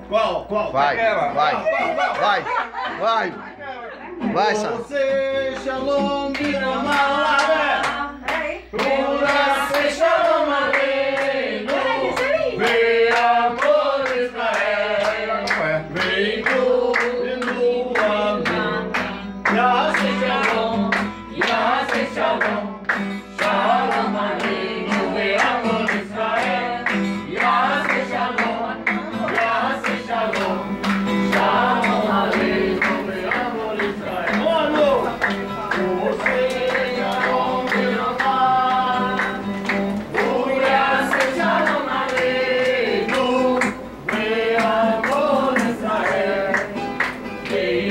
Qual? Vai, Aquela. vai, Sá. Você, Shalom, Biramalavé. Você, Shalom, Aleinu. Vem, amor, Israel. Vem, tudo, amém. Yahshua Shalom, Yahshua Shalom. Shalom, Aleinu. Vem, amor, Israel. Yahshua Shalom, Yahshua Shalom. Shalom, Aleinu. Vem, amor, Israel. Mano! Você, Shalom, Biramalavé. Yahshua Shalom, Aleinu. Vem, amor, Israel. Vem,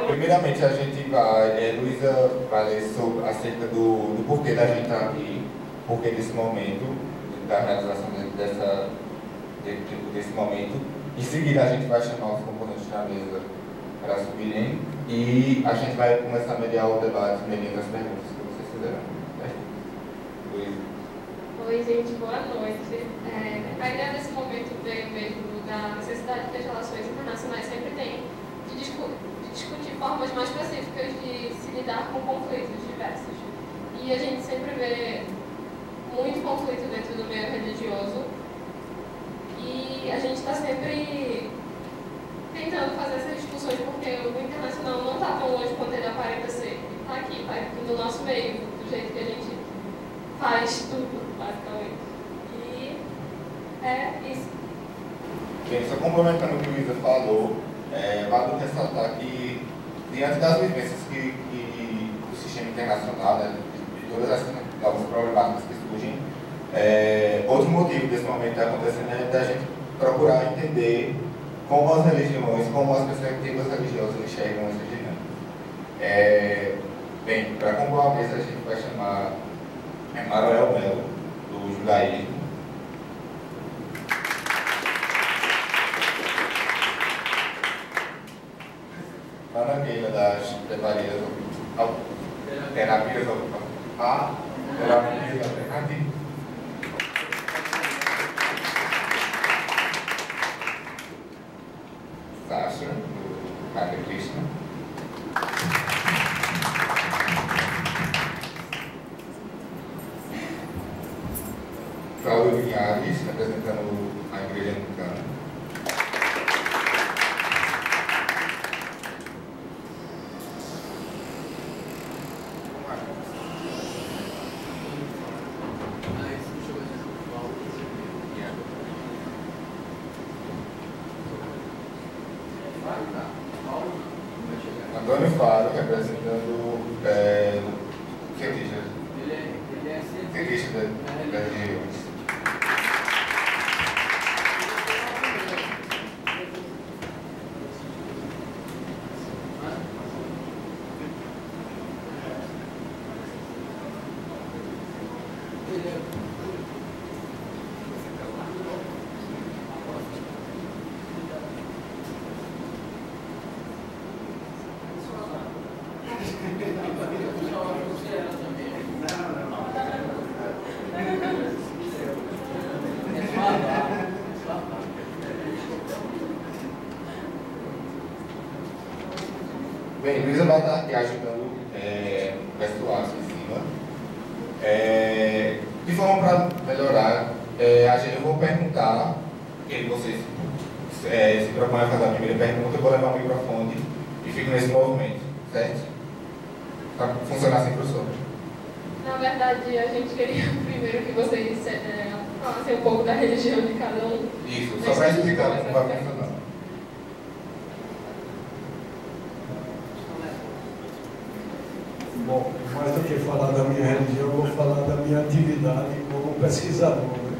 primeiramente, a gente vai, Luísa vai ler acerca do porquê da gente estar aqui, porquê desse momento, da realização desse momento. Em seguida, a gente vai chamar os componentes da mesa para subirem e a gente vai começar a mediar o debate mediante as perguntas que vocês fizeram. Luísa. Oi, gente, boa noite. A ideia desse momento veio mesmo da necessidade que as relações internacionais sempre têm de discutir formas mais específicas de se lidar com conflitos diversos. E a gente sempre vê muito conflito dentro do meio religioso e a gente está sempre tentando fazer essas discussões porque o internacional não está tão longe quanto ele aparenta ser. Está aqui no nosso meio, do jeito que a gente faz tudo, basicamente. E é isso. Bem, só complementando o que a Luísa falou, vale ressaltar que, diante das vivências que o sistema internacional, né, de todas as novas problemáticas que surgem, outro motivo desse momento que está acontecendo é da gente procurar entender como as religiões, como as perspectivas religiosas enxergam essa dinâmica. Bem, para compor a mesa, a gente vai chamar Emanuel Melo, do judaísmo. Ana Keila, das terapias alternativas. Sasha, do Hare Krishna. Cláudio Vinhares, representando a Igreja Anglicana. Antônio Faro, representando cientistas. Cientistas das regiões. Bem, Luísa vai estar aqui ajudando o vestuário aqui em cima. De forma para melhorar, eu vou perguntar, que vocês se propõem a fazer a primeira pergunta, eu vou levar o microfone e fico nesse movimento, certo? Para funcionar assim, professor. Na verdade, a gente queria primeiro que vocês falassem um pouco da religião de cada um. Isso, só para explicar como vai funcionar. Bom, mais do que falar da minha religião, eu vou falar da minha atividade como pesquisador, né?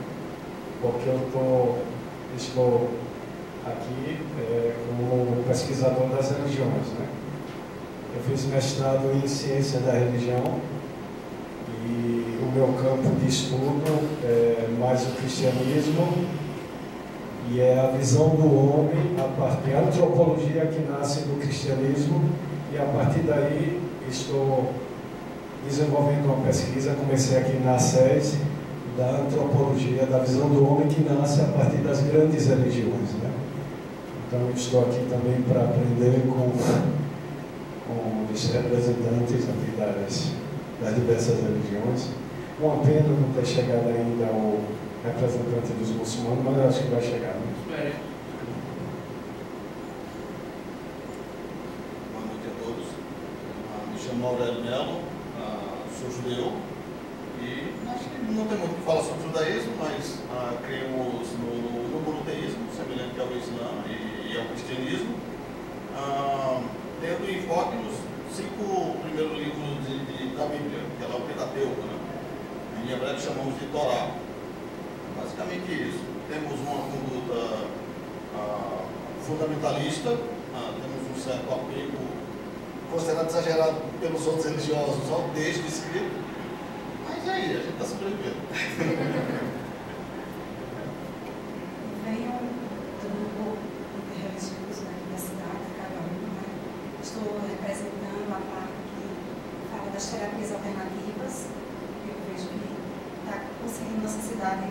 Porque eu estou aqui como pesquisador das religiões, né? Eu fiz mestrado em ciência da religião e o meu campo de estudo é mais o cristianismo e é a visão do homem, a antropologia que nasce do cristianismo e a partir daí estou desenvolvendo uma pesquisa, comecei aqui na SES, da antropologia, da visão do homem que nasce a partir das grandes religiões, né? Então, estou aqui também para aprender com os representantes aqui das diversas religiões. Uma pena não ter chegado ainda ao representante dos muçulmanos, mas eu acho que vai chegar, né? Boa noite a todos. Me chamo Aurélio Melo, sou judeu e acho que não tem muito o que falar sobre o judaísmo, mas cremos no monoteísmo, semelhante ao Islã e ao cristianismo, tendo enfoque nos 5 primeiros livros da Bíblia, que é lá o Pentateuco, né? Em hebraico chamamos de Torá. Basicamente isso. Temos uma conduta fundamentalista, temos um certo apego considerado exagerado pelos outros religiosos ao texto escrito, mas aí, a gente está sobrevivendo. Venho do grupo interreligioso aqui da cidade, Caruaru, né? Estou representando a parte que fala das terapias alternativas. Eu vejo que está conseguindo nossa cidade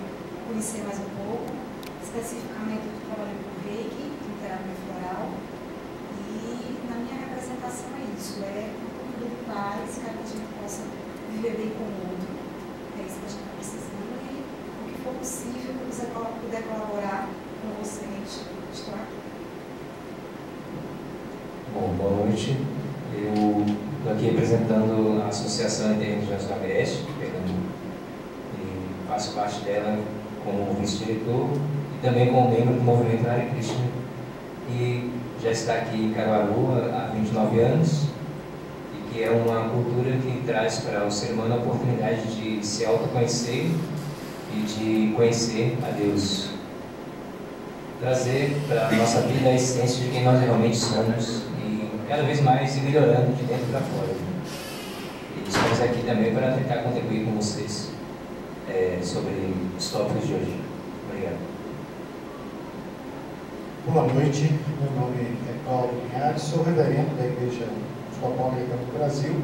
conhecer mais um pouco. Especificamente, eu estou trabalhando com Reiki, com terapia floral. E na minha representação é isso, é um pouco de paz, para que a gente possa viver bem com o outro. É isso que a gente está precisando e o que for possível, que você puder colaborar com vocês, estou aqui. Bom, boa noite. Eu estou aqui representando a Associação Interreligiões do Agreste, e faço parte dela como vice-diretor e também como membro do movimento Hare Krishna, que já está aqui em Caruaru há 29 anos e que é uma cultura que traz para o ser humano a oportunidade de se autoconhecer e de conhecer a Deus. Trazer para a nossa vida a essência de quem nós realmente somos e cada vez mais ir melhorando de dentro para fora. E estamos aqui também para tentar contribuir com vocês sobre os tópicos de hoje. Obrigado. Boa noite, meu nome é Paulo Linhares, sou reverendo da Igreja Episcopal Anglicana do Brasil.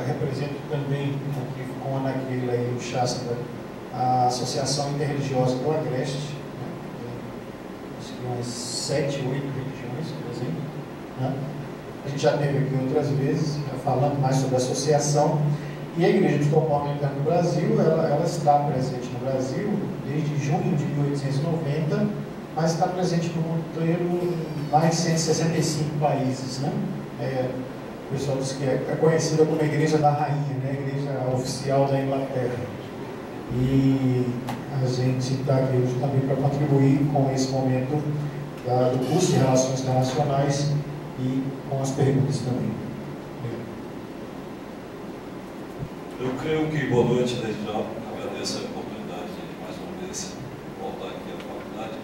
Represento também, aqui com a Ana Keila e o Shasta, a Associação Interreligiosa do Agreste, né? Acho que umas 7, 8 religiões, por exemplo, né? A gente já esteve aqui outras vezes, falando mais sobre a associação. E a Igreja Episcopal Anglicana do Brasil, ela está presente no Brasil desde junho de 1890, mas está presente no mundo inteiro em mais de 165 países, né? O pessoal diz que é conhecida como a Igreja da Rainha, né? A Igreja oficial da Inglaterra. E a gente está aqui hoje também para contribuir com esse momento do curso de Relações Internacionais e com as perguntas também. Eu creio que, boa noite, desde já agradeço a oportunidade de mais uma vez voltar aqui à faculdade,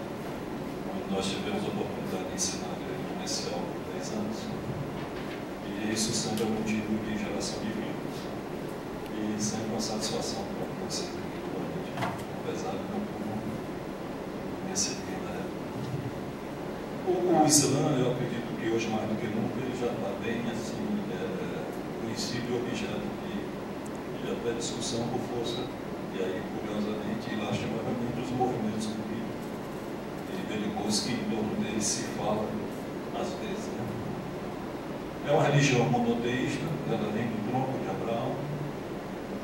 onde nós tivemos a oportunidade de ensinar a grande comercial por 10 anos, e isso sempre é um motivo de geração de vínculos, e sempre uma satisfação para você aqui boa noite, apesar de não me receber na época. O Islã, eu acredito que hoje mais do que nunca, ele já está bem assim, conhecido e objeto de até discussão por força, e aí, curiosamente e lastimadamente, os movimentos políticos e belicosos que em torno deles se fala às vezes. Né? É uma religião monoteísta, ela vem do tronco de Abraão,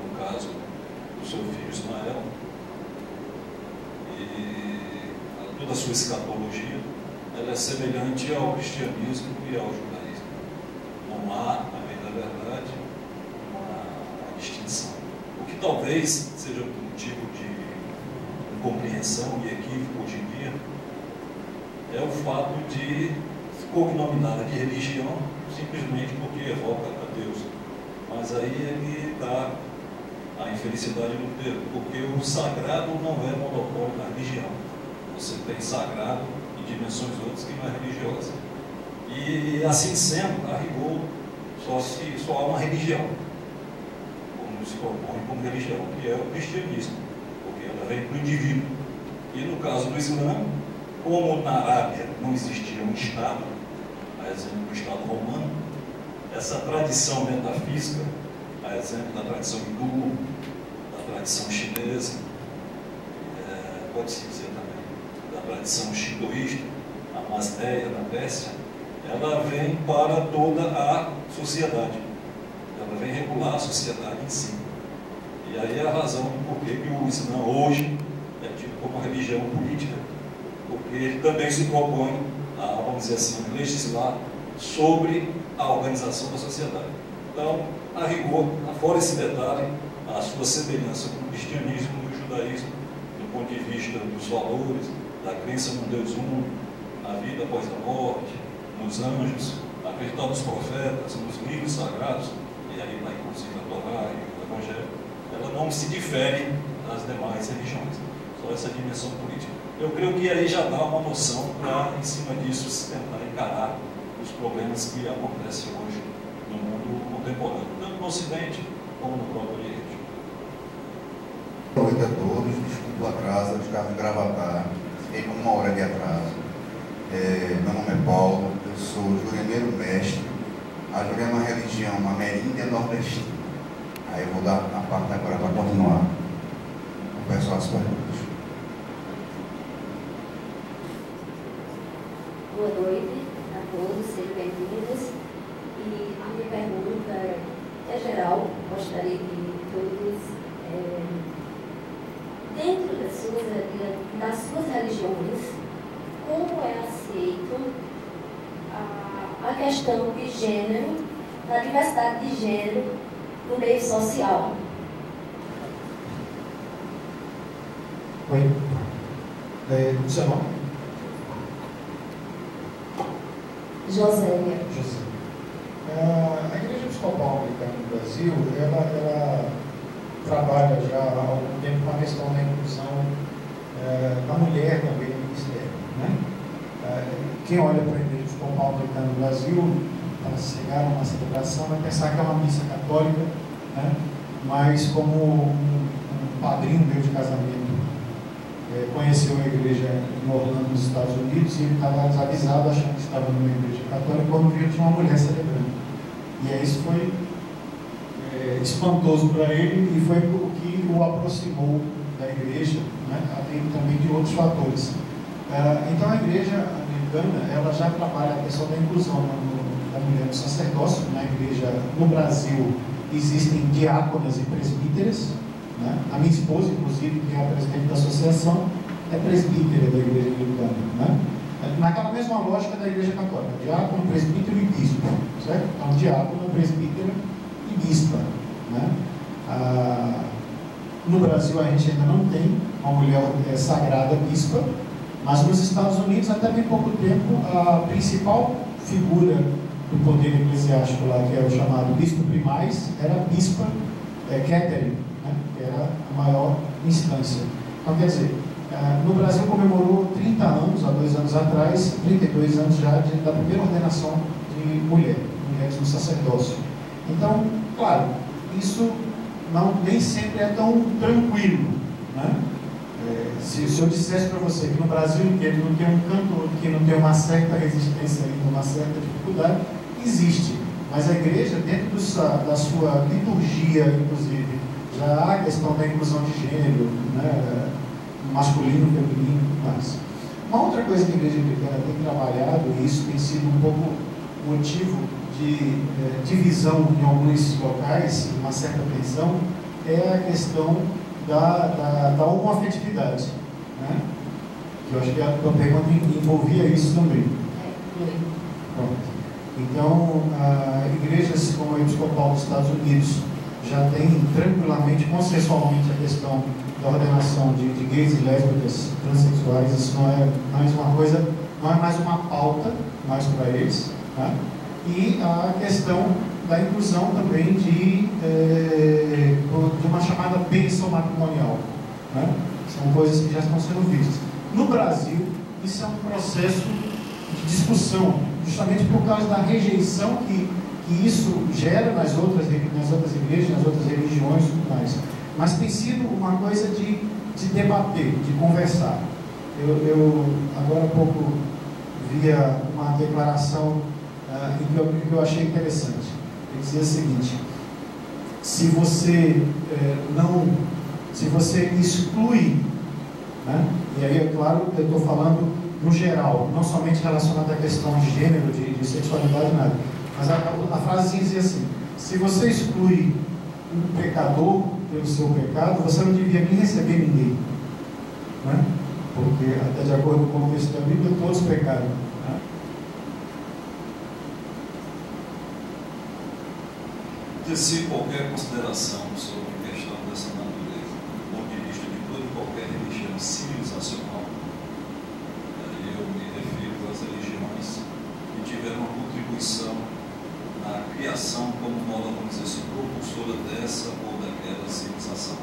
no caso do seu filho Ismael, e toda a sua escatologia ela é semelhante ao cristianismo e ao judaísmo. Não há, na bem da verdade, distinção. O que talvez seja um motivo de incompreensão e equívoco hoje em dia é o fato de cognominar de religião simplesmente porque evoca a Deus. Mas aí é que está a infelicidade do termo, porque o sagrado não é monopólio da religião. Você tem sagrado em dimensões outras que não é religiosa. E assim sendo, a rigor, só há uma religião se propõe como religião, que é o cristianismo, porque ela vem para o indivíduo. E no caso do Islã, como na Arábia não existia um Estado, a exemplo do Estado romano, essa tradição metafísica, a exemplo da tradição hindu, da tradição chinesa, pode-se dizer também, da tradição shintoísta, a Mazdeia da Pérsia, ela vem para toda a sociedade, ela vem regular a sociedade em si. E aí é a razão do porquê que o Islã hoje é tido como religião política, porque ele também se propõe a, vamos dizer assim, legislar sobre a organização da sociedade. Então, a rigor, fora esse detalhe, a sua semelhança com o cristianismo e o judaísmo, do ponto de vista dos valores, da crença no Deus único, na vida após a morte, nos anjos, acreditar nos profetas, nos livros sagrados, e aí vai inclusive a Torá e o Evangelho, ela não se difere das demais religiões, só essa dimensão política. Eu creio que aí já dá uma noção para, em cima disso, se tentar encarar os problemas que acontecem hoje no mundo contemporâneo, tanto no Ocidente como no próprio Oriente. Boa noite a todos, desculpa o atraso, eu estava em Gravatar, fiquei com 1 hora de atraso. Meu nome é Paulo, eu sou juriemeiro mestre. A Jurema é uma religião ameríndia nordestina. Aí eu vou dar a parte agora para continuar com o pessoal as perguntas. Boa noite a todos, sejam bem-vindos. E a minha pergunta é geral, gostaria que todos, dentro das suas religiões, como é aceito a questão de gênero, da diversidade de gênero no meio social? Oi. Seu nome? Josélia. A Igreja Episcopal Anglicana no Brasil, ela trabalha já há algum tempo com a questão da inclusão da mulher também no ministério, né? Quem olha para a Igreja Episcopal Anglicana no Brasil, para chegar a uma celebração, vai pensar que é uma missa católica, né? Mas como um padrinho meu de casamento conheceu a igreja em Orlando, nos Estados Unidos, e ele estava desavisado, achando que estava numa igreja católica, quando viu que tinha uma mulher celebrando. E aí isso foi espantoso para ele, e foi o que o aproximou da igreja, né? Além também de outros fatores. Então a igreja anglicana, ela já trabalha a questão da inclusão da mulher no sacerdócio. Na igreja, no Brasil, existem diáconas e presbíteras, né? A minha esposa, inclusive, que é a presidente da associação, é presbítera da igreja anglicana, né? Naquela mesma lógica da igreja católica, diácono, presbítero e bispo, certo? Então, diácono, presbítero e bispa, né? No Brasil, a gente ainda não tem uma mulher sagrada bispa, mas nos Estados Unidos, até bem pouco tempo, a principal figura do poder eclesiástico lá, que é o chamado bispo primaz, era a bispa Catherine, né? Que era a maior instância. Então, quer dizer, no Brasil comemorou 30 anos, há 2 anos atrás, 32 anos já, da primeira ordenação de mulheres no sacerdócio. Então, claro, isso nem sempre é tão tranquilo, né? Se eu dissesse para você que no Brasil inteiro não tem um cantor que não tem uma certa resistência ainda, uma certa dificuldade, existe. Mas a igreja, dentro da sua liturgia, inclusive, já há a questão da inclusão de gênero, né? Masculino, feminino, mas uma outra coisa que a igreja anglicana tem trabalhado, e isso tem sido um pouco motivo de divisão em alguns locais, uma certa tensão, é a questão da homoafetividade, né? Que eu acho que a tua pergunta envolvia isso também. Pronto. Então, igrejas como a Episcopal dos Estados Unidos já tem tranquilamente, consensualmente, a questão da ordenação de gays e lésbicas, transexuais. Isso não é mais uma coisa, não é mais uma pauta mais para eles, tá? E a questão da inclusão também de uma chamada bênção matrimonial, né? São coisas que já estão sendo vistas. No Brasil, isso é um processo de discussão, justamente por causa da rejeição que isso gera nas outras igrejas, nas outras religiões e tudo mais. Mas tem sido uma coisa de debater, de conversar. Eu agora há pouco via uma declaração que eu achei interessante. Ele dizia o seguinte: se você se você exclui, né? E aí é claro, eu estou falando no geral, não somente relacionado à questão de gênero, de sexualidade, nada, mas a frase dizia assim: se você exclui um pecador pelo seu pecado, você não devia nem receber ninguém, né? Porque até de acordo com o texto da Bíblia, todos pecaram, né? Se qualquer consideração sobre a questão dessa natureza, do ponto de vista de toda e qualquer religião civilizacional, eu me refiro às religiões que tiveram uma contribuição na criação como moda, vamos dizer assim, propulsora dessa ou daquela civilização.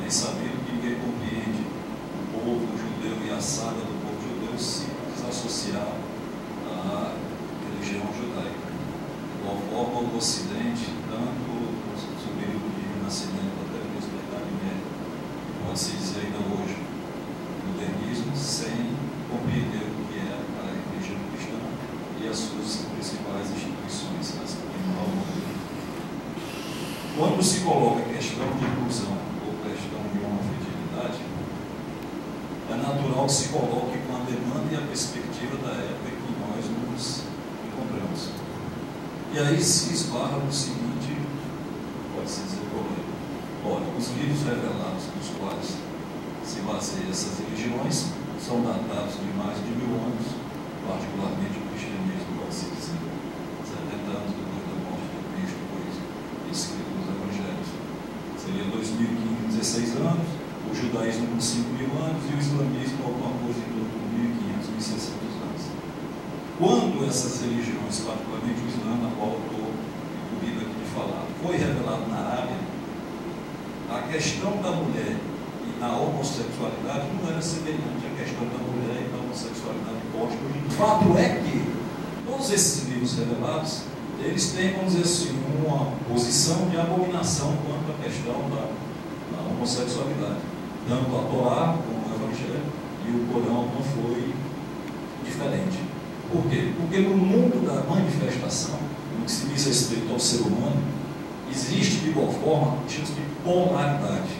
Bem sabido que ninguém compreende o povo judeu e a saga do povo judeu se desassociar à religião judaica. De igual forma, o Ocidente, tanto no período de Renascimento até o Despertar Médio, pode-se dizer ainda hoje, o modernismo, sem compreender o que é a religião cristã e as suas principais instituições, as que têm ao mundo. Quando se coloca a questão de inclusão ou questão de homoafetividade, é natural que se coloque com a demanda e a perspectiva da época em que nós nos encontramos. E aí se esbarra no seguinte, pode-se dizer, problema. Olha, os livros revelados nos quais se baseiam essas religiões são datados de mais de 1000 anos, particularmente o cristianismo, pode-se dizer, 70 anos depois da morte de Cristo, pois escrito nos evangelhos. Seria 2015, 16 anos, o judaísmo com 5.000 anos e o islamismo alguma coisa em torno de 1.500, 1.600 anos. Quando essas religiões, particularmente o Islã, na qual eu estou incluído aqui de falar, foi revelado na Arábia, a questão da mulher e da homossexualidade não era semelhante à questão da mulher e da homossexualidade posta hoje. O fato é que todos esses livros revelados, eles têm, vamos dizer assim, uma posição de abominação quanto à questão da homossexualidade. Tanto a Torá como o Evangelho e o Corão não foi diferente. Por quê? Porque no mundo da manifestação, no que se diz respeito ao ser humano, existe de igual forma um tipo de polaridade.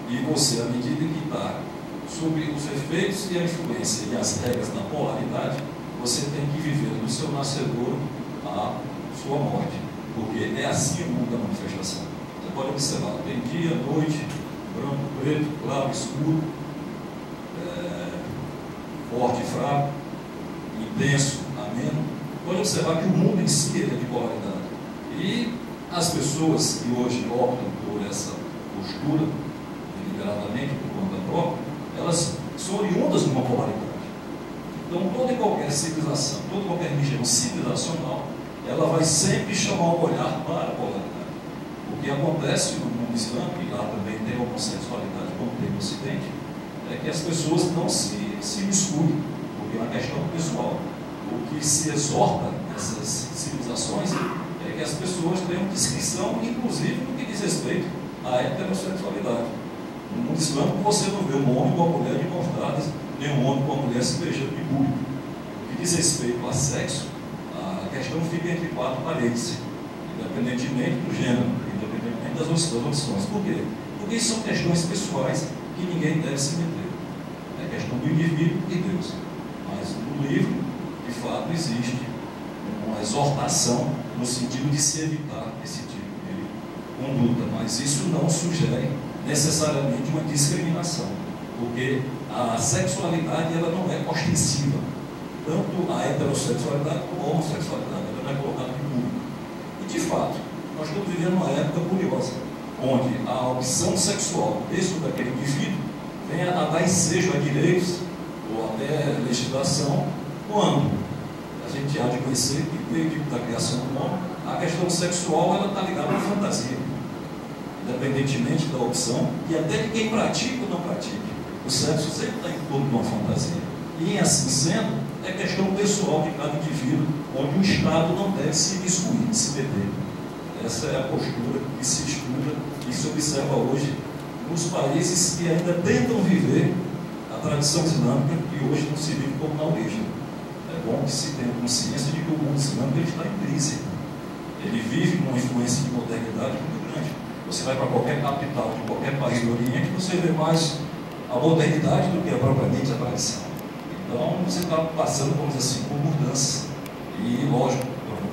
E você, à medida que está sob os efeitos e a influência e as regras da polaridade, você tem que viver do seu nascedor à sua morte. Porque é assim o mundo da manifestação. Você pode observar, tem dia, noite, branco, preto, claro, escuro, forte e fraco, intenso, ameno. Pode observar que o mundo em si é de polaridade. E as pessoas que hoje optam por essa postura, deliberadamente, por conta própria, elas são oriundas de uma polaridade. Então, toda e qualquer civilização, toda e qualquer religião civilizacional, ela vai sempre chamar o olhar para a polaridade. O que acontece no mundo islâmico, e lá também tem a homossexualidade, como tem no Ocidente, é que as pessoas não se miscuem, porque é uma questão pessoal. O que se exorta nessas civilizações é que as pessoas tenham discrição, inclusive no que diz respeito à heterossexualidade. No mundo islâmico você não vê um homem com uma mulher de mãos dadas, nem um homem com uma mulher se beijando de público. No que diz respeito a sexo, a questão fica entre quatro paredes, independentemente do gênero, independentemente das opções. Por quê? Porque isso são questões pessoais que ninguém deve se meter. É questão do indivíduo e Deus. Mas no livro, de fato, existe uma exortação no sentido de se evitar esse tipo de conduta, mas isso não sugere necessariamente uma discriminação, porque a sexualidade ela não é ostensiva, tanto a heterossexualidade como a homossexualidade, ela não é colocada em público. E de fato, nós estamos vivendo uma época curiosa, onde a opção sexual desse ou daquele indivíduo vem a dar ensejo a direitos ou até legislação, quando a gente há de conhecer que desde da criação do homem, a questão sexual ela está ligada à fantasia, independentemente da opção e até de quem pratica ou não pratica. O sexo sempre está em torno de uma fantasia. E assim sendo, é questão pessoal de cada indivíduo, onde o Estado não deve se miscuir, se meter. Essa é a postura que se estuda e se observa hoje nos países que ainda tentam viver a tradição islâmica que hoje não se vive como na origem. É bom que se tenha consciência de que o mundo islâmico está em crise. ele vive com uma influência de modernidade muito grande. Você vai para qualquer capital de qualquer país do Oriente, você vê mais a modernidade do que propriamente a tradição. Então, você está passando, vamos dizer assim, por mudança. E, lógico,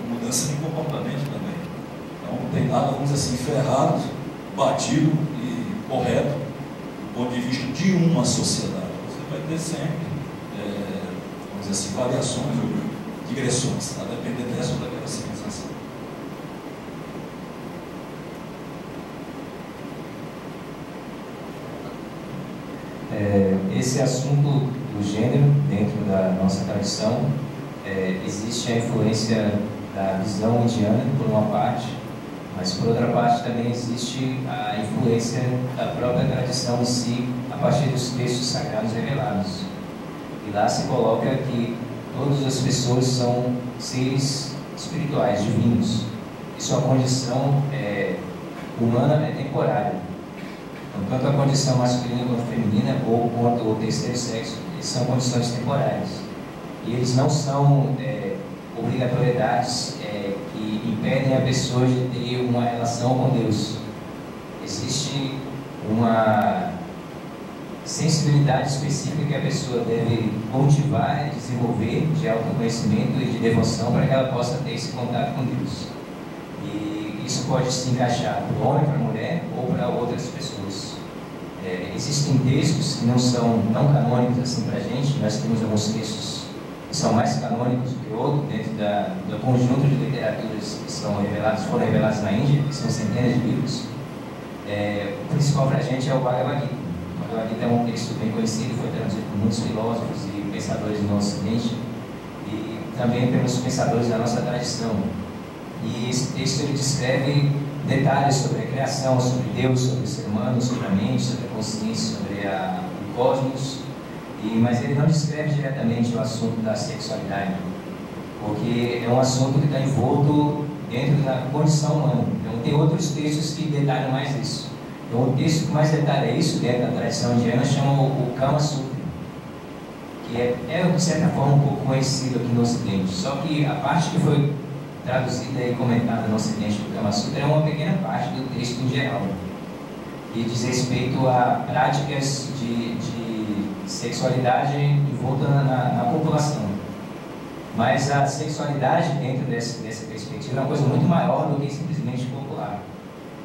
mudança de comportamento também. Então, não tem nada, vamos dizer assim, ferrado, batido e correto do ponto de vista de uma sociedade. Você vai ter sempre, vamos dizer assim, variações ou digressões, a depender dessa ou daquela civilização. Esse assunto do gênero, dentro da nossa tradição, existe a influência da visão indiana, por uma parte, mas por outra parte também existe a influência da própria tradição em si, a partir dos textos sagrados revelados. E lá se coloca que todas as pessoas são seres espirituais, divinos, e sua condição humana é temporária. Então, tanto a condição masculina quanto feminina, ou quanto o terceiro sexo, eles são condições temporárias. E eles não são obrigatoriedades que impedem a pessoa de ter uma relação com Deus. Existe uma sensibilidade específica que a pessoa deve cultivar e desenvolver de autoconhecimento e de devoção para que ela possa ter esse contato com Deus. E isso pode se encaixar para o homem, para a mulher ou para outras pessoas. Existem textos que não são tão canônicos assim para a gente. Nós temos alguns textos que são mais canônicos do que outros dentro do conjunto de literaturas que foram reveladas na Índia, que são centenas de livros. O principal para a gente é o Bhagavad Gita. O Bhagavad Gita é um texto bem conhecido, foi traduzido por muitos filósofos e pensadores no Ocidente e também pelos pensadores da nossa tradição. E esse texto ele descreve detalhes sobre a criação, sobre Deus, sobre o ser humano, sobre a mente, sobre a consciência, sobre o cosmos, mas ele não descreve diretamente o assunto da sexualidade, porque é um assunto que está envolto dentro da condição humana. Então tem outros textos que detalham mais isso. Então o texto que mais detalha isso dentro da tradição indiana chama o Kama Sutra, que é de certa forma um pouco conhecido aqui no Ocidente, só que a parte que foi traduzida e comentada no Ocidente do Kama Sutra é uma pequena parte do texto em geral, que diz respeito a práticas de sexualidade envolta na população. Mas a sexualidade dentro dessa perspectiva é uma coisa muito maior do que simplesmente popular.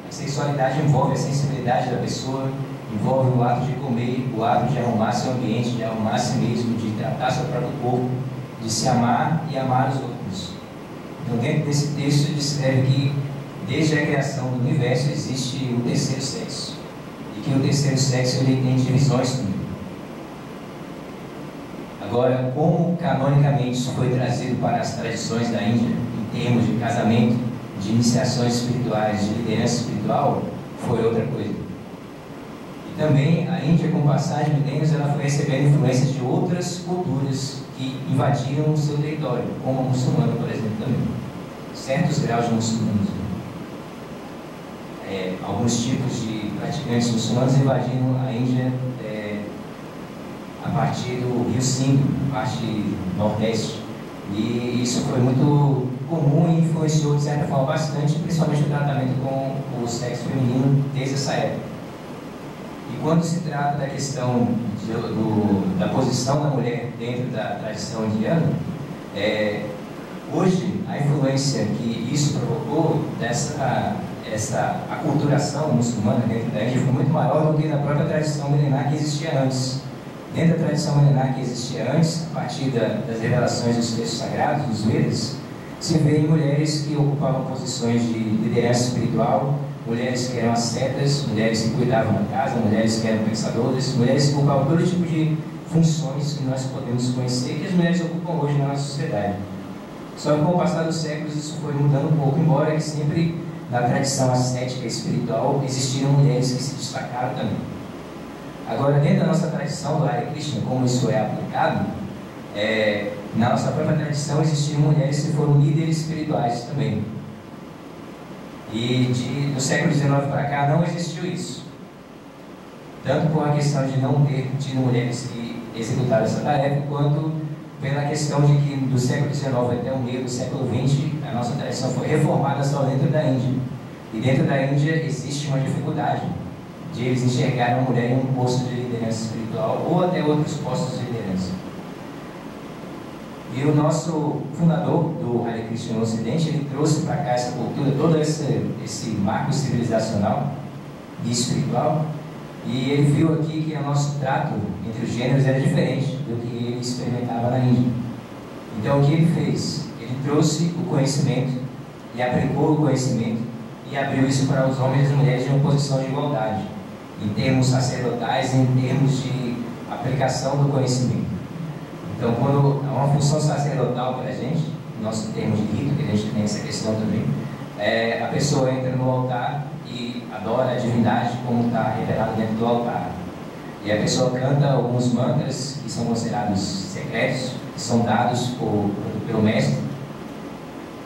A sexualidade envolve a sensibilidade da pessoa, envolve o ato de comer, o ato de arrumar seu ambiente, de arrumar a si mesmo, de tratar seu próprio corpo, de se amar e amar os outros. Então, dentro desse texto, descreve que, desde a criação do universo, existe o terceiro sexo. E que o terceiro sexo ele tem divisões também. Agora, como canonicamente isso foi trazido para as tradições da Índia, em termos de casamento, de iniciações espirituais, de liderança espiritual, foi outra coisa. E também, a Índia, com o passar de milênios, ela foi recebendo influências de outras culturas que invadiram o seu território, como a muçulmana, por exemplo, também. Certos graus de muçulmanos. Alguns tipos de praticantes muçulmanos invadiram a Índia a partir do Rio Sindh, parte nordeste. E isso foi muito comum e influenciou, de certa forma, bastante, principalmente o tratamento com o sexo feminino desde essa época. E quando se trata da questão da posição da mulher dentro da tradição indiana, hoje a influência que isso provocou essa aculturação muçulmana dentro da Índia foi muito maior do que na própria tradição milenar que existia antes. Dentro da tradição milenar que existia antes, a partir das revelações dos textos sagrados, dos Vedas, se vê mulheres que ocupavam posições de liderança espiritual, mulheres que eram ascetas, mulheres que cuidavam da casa, mulheres que eram pensadoras, mulheres que ocupavam todo tipo de funções que nós podemos conhecer que as mulheres ocupam hoje na nossa sociedade. Só que com o passar dos séculos isso foi mudando um pouco, embora que sempre na tradição ascética e espiritual existiram mulheres que se destacaram também. Agora, dentro da nossa tradição do Hare Krishna, como isso é aplicado, na nossa própria tradição existiram mulheres que foram líderes espirituais também. E do século XIX para cá não existiu isso. Tanto por uma questão de não ter tido mulheres que executaram essa tarefa, quanto pela questão de que do século XIX até o meio do século XX a nossa tradição foi reformada só dentro da Índia. E dentro da Índia existe uma dificuldade de eles enxergarem uma mulher em um posto de liderança espiritual ou até outros postos de liderança. E o nosso fundador do Hare Krishna no Ocidente, ele trouxe para cá essa cultura, todo esse marco civilizacional e espiritual, e ele viu aqui que o nosso trato entre os gêneros era diferente do que ele experimentava na Índia. Então, o que ele fez? Ele trouxe o conhecimento e aplicou o conhecimento e abriu isso para os homens e as mulheres em uma posição de igualdade, em termos sacerdotais, em termos de aplicação do conhecimento. Então, quando há uma função sacerdotal para a gente, no nosso termo de rito, que a gente tem essa questão também, a pessoa entra no altar e adora a divindade como está revelado dentro do altar. E a pessoa canta alguns mantras que são considerados secretos, que são dados pelo mestre.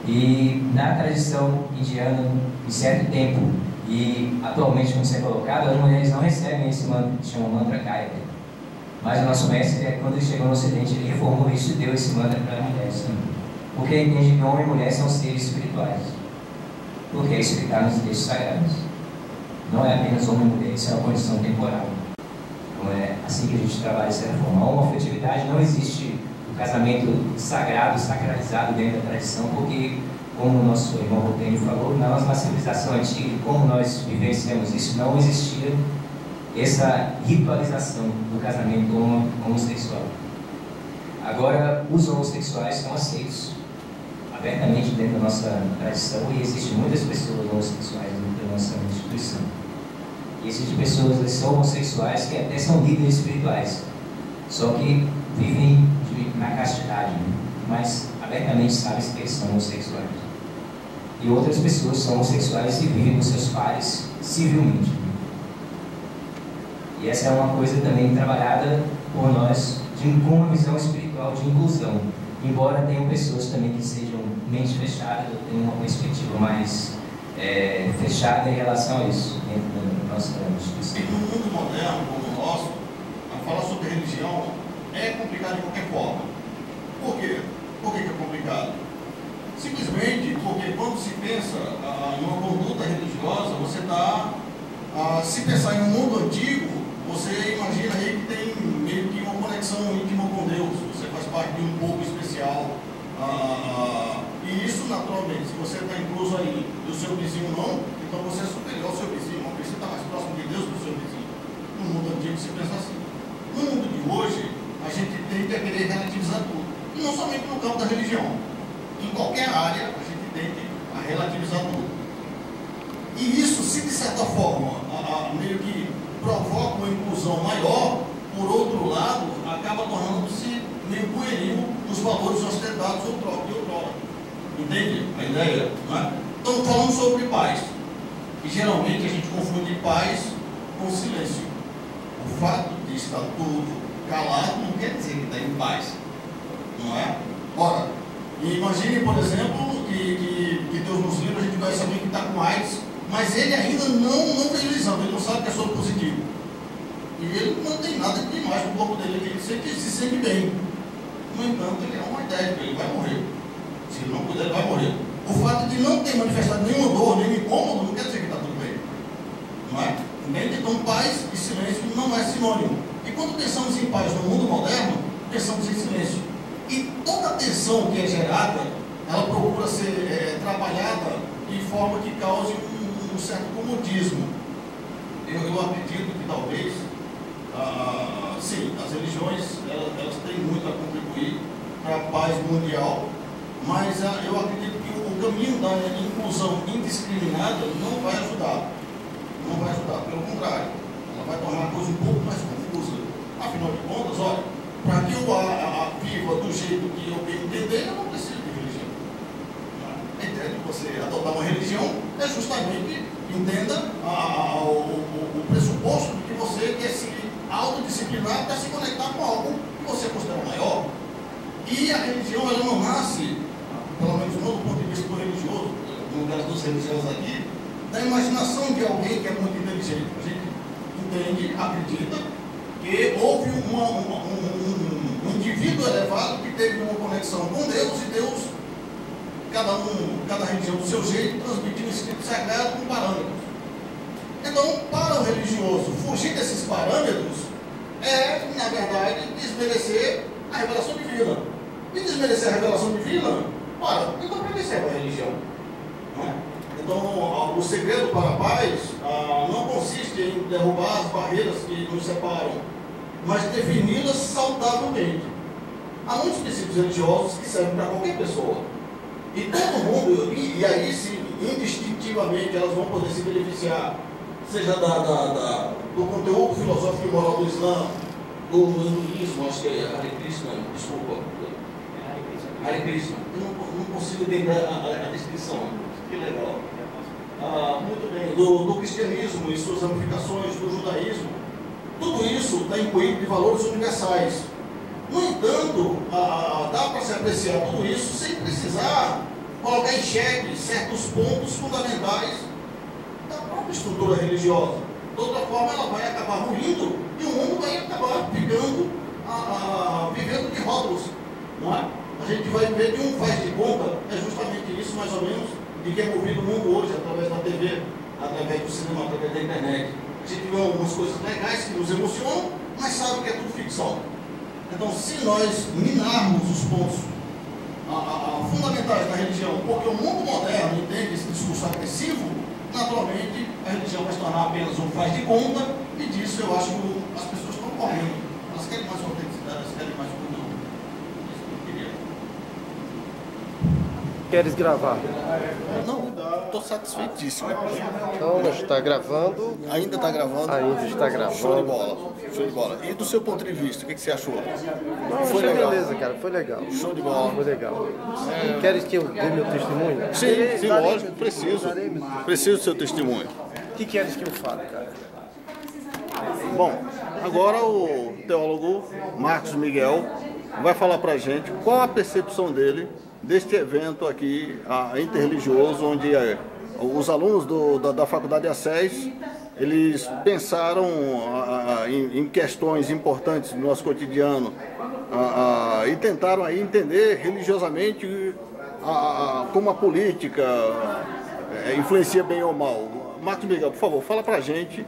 E na tradição indiana, em certo tempo, e atualmente como isso é colocado, as mulheres não recebem esse mantra, que se chama mantra Gayatri. Mas o nosso mestre, quando ele chegou no Ocidente, ele reformou isso e deu esse mantra para as mulheres também. Porque ele entende que homem e mulher são seres espirituais. Porque é isso que está nos textos sagrados. Não é apenas homem e mulher, isso é uma condição temporal. Não é assim que a gente trabalha essa reforma. A homoafetividade não existe o casamento sagrado, sacralizado dentro da tradição, porque, como o nosso irmão Rotênio falou, na nossa civilização antiga, como nós vivenciamos isso, não existia essa ritualização do casamento homossexual. Agora, os homossexuais são aceitos abertamente dentro da nossa tradição e existem muitas pessoas homossexuais dentro da nossa instituição. E existem pessoas são homossexuais que até são líderes espirituais, só que vivem na castidade, mas abertamente sabem que eles são homossexuais. E outras pessoas são homossexuais e vivem com seus pares civilmente. E essa é uma coisa também trabalhada por nós com uma visão espiritual de inclusão. Embora tenham pessoas também que sejam mente fechada, ou tenham uma perspectiva mais fechada em relação a isso, dentro da nossa instituição. No mundo moderno, como o nosso, falar sobre religião é complicado de qualquer forma. Por quê? Por que é complicado? Simplesmente porque quando se pensa em uma conduta religiosa, você está, se pensar em um mundo antigo, você imagina aí que tem meio que uma conexão íntima com Deus, você faz parte de um povo especial, e isso naturalmente, se você está incluso aí e o seu vizinho não, então você é superior ao seu vizinho, porque você está mais próximo de Deus do seu vizinho. No mundo antigo se pensa assim. No mundo de hoje, a gente tende a querer relativizar tudo, e não somente no campo da religião, em qualquer área a gente tende a relativizar tudo. E isso, se de certa forma, meio que provoca uma inclusão maior, por outro lado, acaba tornando-se meio pueril nos valores ostentados de outrora. Entende a ideia? Não é? Estamos falando sobre paz. E geralmente a gente confunde paz com silêncio. O fato de estar tudo calado não quer dizer que está em paz. Não é? Ora, imagine, por exemplo, que Deus nos livre, a gente vai saber que está com AIDS, mas ele ainda não fez o exame, ele não sabe que é soro positivo. E ele não tem nada de demais no corpo dele, ele se sente bem. No entanto, ele é uma ideia, ele vai morrer. Se ele não puder, ele vai morrer. O fato de não ter manifestado nenhuma dor, nenhum incômodo, não quer dizer que está tudo bem. Não é? Então, paz e silêncio não é sinônimo. E quando pensamos em paz no mundo moderno, pensamos em silêncio. E toda tensão que é gerada, ela procura ser trabalhada de forma que cause um certo comodismo. Eu acredito que talvez, sim, as religiões elas têm muito a contribuir para a paz mundial, mas eu acredito que o caminho da inclusão indiscriminada não vai ajudar. Não vai ajudar, pelo contrário, ela vai tornar a coisa um pouco mais confusa. Afinal de contas, olha, para que eu viva do jeito que eu bem entender, eu não preciso de religião. A ideia de você adotar uma religião é justamente, entenda, o pressuposto de que você quer se autodisciplinar para se conectar com algo que você considera maior. E a religião, ela não nasce, pelo menos não do ponto de vista do religioso, no caso dos religiosos aqui, da imaginação de alguém que é muito inteligente. A gente entende, acredita que houve um indivíduo elevado que teve uma conexão com Deus e Deus cada religião do seu jeito, transmitindo o escrito sagrado com parâmetros. Então, para o religioso, fugir desses parâmetros é, na verdade, desmerecer a revelação divina. E desmerecer a revelação divina, ora, então para que serve a religião? Não é? Então, o segredo para a paz não consiste em derrubar as barreiras que nos separam, mas defini-las saudavelmente. Há muitos princípios religiosos que servem para qualquer pessoa. E todo mundo, e aí sim, indistintivamente, elas vão poder se beneficiar, seja do conteúdo filosófico e moral do Islã, do hinduísmo, acho que é Hare Krishna, desculpa. Hare Krishna. Eu não consigo entender a descrição. Que legal. Muito bem. Do cristianismo e suas ramificações, do judaísmo. Tudo isso está incluído de valores universais. No entanto, dá para se apreciar tudo isso sem precisar colocar em xeque certos pontos fundamentais da própria estrutura religiosa. De outra forma, ela vai acabar ruindo e o mundo vai acabar vivendo de rótulos. Não é? A gente vai ver que um faz de conta, é justamente isso mais ou menos, de que é movido o mundo hoje através da TV, através do cinema, através da internet. A gente vê algumas coisas legais que nos emocionam, mas sabe que é tudo ficção. Então, se nós minarmos os pontos fundamentais da religião, porque o mundo moderno entende esse discurso agressivo, naturalmente a religião vai se tornar apenas um faz de conta, e disso eu acho que as pessoas estão correndo. Elas querem mais autenticidade, elas querem mais conteúdo. Isso que eu queria. Queres gravar? Não, estou satisfeitíssimo. Então, está gravando? Ainda está gravando? Ainda está gravando. Show de bola, show de bola. E do seu ponto de vista, o que você achou? Não, foi legal? Beleza, cara, foi legal. Show de bola. Foi legal. Queres que eu dê meu testemunho? Sim, lógico, preciso. Preciso do seu testemunho. O que queres que eu fale, cara? Bom, agora o teólogo Marcos Miguel vai falar pra gente qual a percepção dele deste evento aqui interreligioso, onde os alunos da Faculdade ACES, eles pensaram em questões importantes do nosso cotidiano e tentaram aí entender religiosamente como a política influencia bem ou mal. Marcos Miguel, por favor, fala pra gente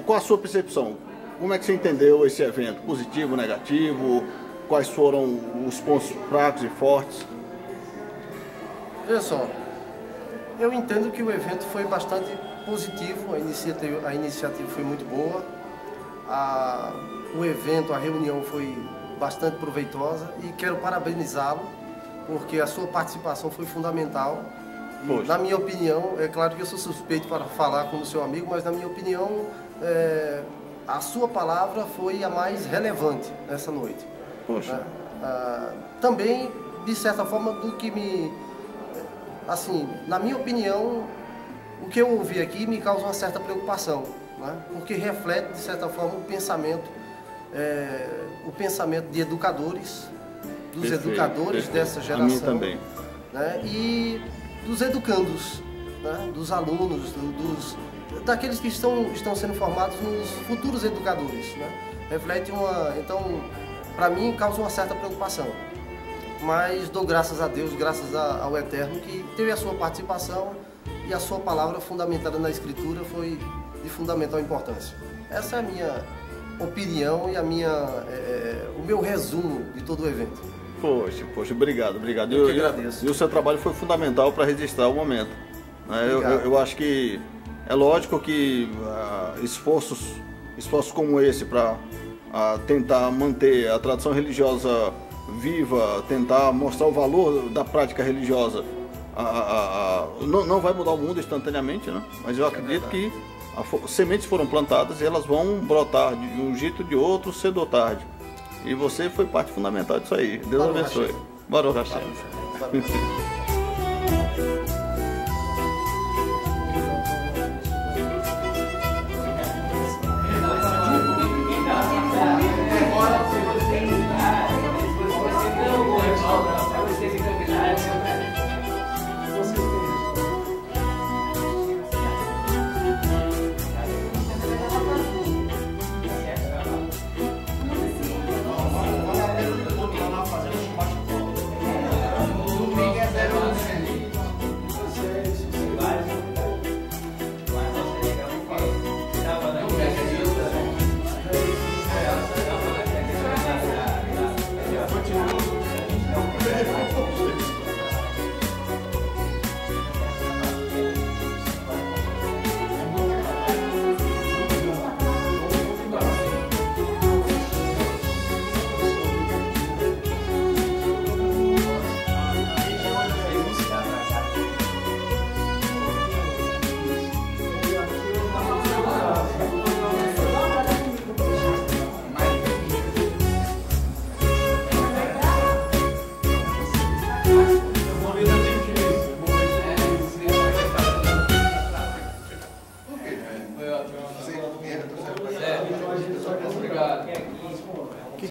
qual a sua percepção. Como é que você entendeu esse evento? Positivo, negativo? Quais foram os pontos fracos e fortes? Veja só, eu entendo que o evento foi bastante positivo, a iniciativa foi muito boa, o evento, a reunião foi bastante proveitosa e quero parabenizá-lo, porque a sua participação foi fundamental. Poxa. Na minha opinião, é claro que eu sou suspeito para falar como seu amigo, mas na minha opinião, a sua palavra foi a mais relevante nessa noite. Poxa. Também, de certa forma, do que me... Assim, na minha opinião, o que eu ouvi aqui me causa uma certa preocupação, né? Porque reflete, de certa forma, o pensamento de educadores, dos educadores dessa geração. A minha também. Né? E dos educandos, né? Dos alunos, daqueles que estão sendo formados nos futuros educadores, né? Reflete então, para mim, causa uma certa preocupação. Mas dou graças a Deus, graças ao Eterno, que teve a sua participação e a sua palavra fundamentada na Escritura foi de fundamental importância. Essa é a minha opinião e o meu resumo de todo o evento. Poxa, obrigado. Eu que agradeço. E o seu trabalho foi fundamental para registrar o momento. Eu acho que é lógico que esforços como esse para tentar manter a tradição religiosa viva, tentar mostrar o valor da prática religiosa, não vai mudar o mundo instantaneamente, né? Mas eu acredito que sementes foram plantadas e elas vão brotar de um jeito ou de outro, cedo ou tarde. E você foi parte fundamental disso aí. Deus abençoe. Baruch Hashem.